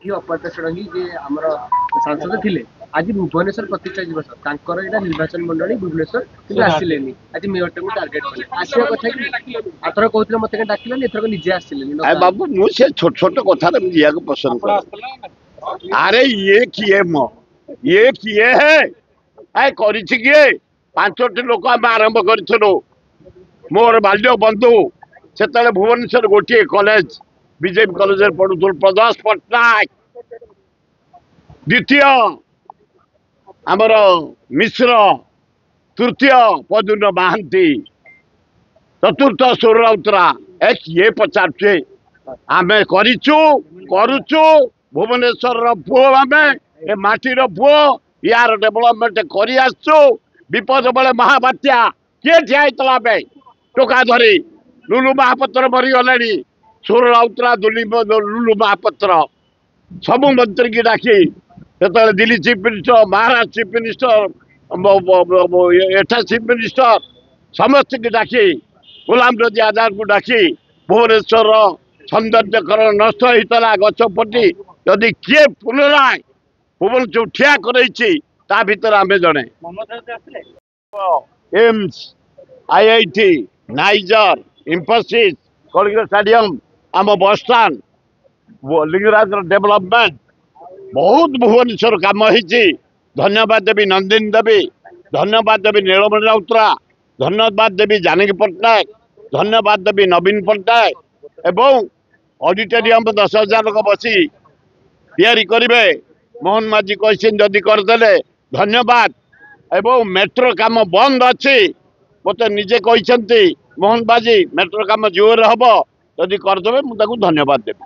ଅପରାଧ ଷଡ଼ଙ୍ଗୀ ଯେ ଆମର ସାଂସଦ ଥିଲେ ଆଜି ଭୁବନେଶ୍ୱର ପ୍ରତିଷ୍ଠା ଦିବସ ତାଙ୍କର ଏଇଟା ନିର୍ବାଚନ ମଣ୍ଡଳୀ ଭୁବନେଶ୍ୱର କିନ୍ତୁ ଆସିଲେନି ଆଜି ମେୟରଟାକୁ ଟାର୍ଗେଟ କଲେ ଆସିବା କଥା କି ଆଥର କହୁଥିଲେ ମତେ କାହିଁ ଡାକିଲେନି ଏଥରକ ନିଜେ ଆସିଲେନି ଆରେ ବାବୁ ମୁଁ ସେ ଛୋଟ ଛୋଟ କଥାରେ ମୁଁ ଯିବାକୁ ପସନ୍ଦ କରେ। ଆରେ କିଏ ମ କିଏ ହେ କରିଛି କିଏ 5ଟି ଲୋକ ଆମେ ଆରମ୍ଭ କରିଥିଲୁ। ମୋର ବାଲ୍ୟ ବନ୍ଧୁ ସେତେବେଳେ ଭୁବନେଶ୍ୱର ଗୋଟିଏ କଲେଜ ବିଜେପି କଲେଜରେ ପଢୁଥିଲୁ ପ୍ରଦାସ ପଟ୍ଟନାୟକ, ଦ୍ୱିତୀୟ ଆମର ମିଶ୍ର, ତୃତୀୟ ପଦୁନ ମହାନ୍ତି, ଚତୁର୍ଥ ସୁର ରାଉତରା। କିଏ ପଚାରୁଛେ? ଆମେ କରିଛୁ କରୁଛୁ। ଭୁବନେଶ୍ୱରର ପୁଅ ଆମେ, ଏ ମାଟିର ପୁଅ, ୟାର ଡେଭଲପମେଣ୍ଟ କରି ଆସିଛୁ। ବିପଦ ବେଳେ ମହାବାତ୍ୟା କିଏ ଠିଆ ହେଇଥିଲା? ଆମେ ଟୋକା ଧରି ଲୁଲୁ ମହାପାତ୍ର ମରିଗଲେଣି। ସୁର ରାଉତରା, ଲୁଲୁ ମହାପାତ୍ର ସବୁ ମନ୍ତ୍ରୀ କି ଡାକି ସେତେବେଳେ Delhi chief minister, Maharashtra chief minister, ଏଠା ଚିଫ ମିନିଷ୍ଟର ସମସ୍ତଙ୍କୁ ଡାକି, ଗୁଲାମ ନବୀ ଆଜାଦକୁ ଡାକି ଭୁବନେଶ୍ୱରର ସୌନ୍ଦର୍ଯ୍ୟକରଣ ନଷ୍ଟ ହେଇଥିଲା ଗଛ ପଟି। ଯଦି କିଏ ପୁନରାୟ ଭୁବନେଶ୍ୱର ଠିଆ କରେଇଛି ତା ଭିତରେ ଆମେ ଜଣେ। ଏମ୍ସ, ଆଇଆଇଟି, ନାଇଜର, ଇନଫୋସିସ, କଳିଙ୍ଗ ଷ୍ଟାଡିୟମ, ଆମ ବସଷ୍ଟାଣ୍ଡ, ଲିଙ୍ଗରାଜର ଡେଭଲପମେଣ୍ଟ ବହୁତ ଭୁବନେଶ୍ୱର କାମ ହେଇଛି। ଧନ୍ୟବାଦ ଦେବି ନନ୍ଦିନୀ ଦେବୀ, ଧନ୍ୟବାଦ ଦେବି ନୀଳମଣି ରାଉତରା, ଧନ୍ୟବାଦ ଦେବି ଜାନକୀ ପଟ୍ଟନାୟକ, ଧନ୍ୟବାଦ ଦେବି ନବୀନ ପଟ୍ଟନାୟକ। ଏବଂ ଅଡିଟୋରିୟମ 10,000 ଲୋକ ବସି ତିଆରି କରିବେ ମୋହନ ମାଝୀ କହିଛନ୍ତି ଯଦି କରିଦେଲେ ଧନ୍ୟବାଦ। ଏବଂ ମେଟ୍ରୋ କାମ ବନ୍ଦ ଅଛି, ମତେ ନିଜେ କହିଛନ୍ତି ମୋହନ ମାଝୀ ମେଟ୍ରୋ କାମ ଜୋରରେ ହବ, ଯଦି କରିଦେବେ ମୁଁ ତାକୁ ଧନ୍ୟବାଦ ଦେବି।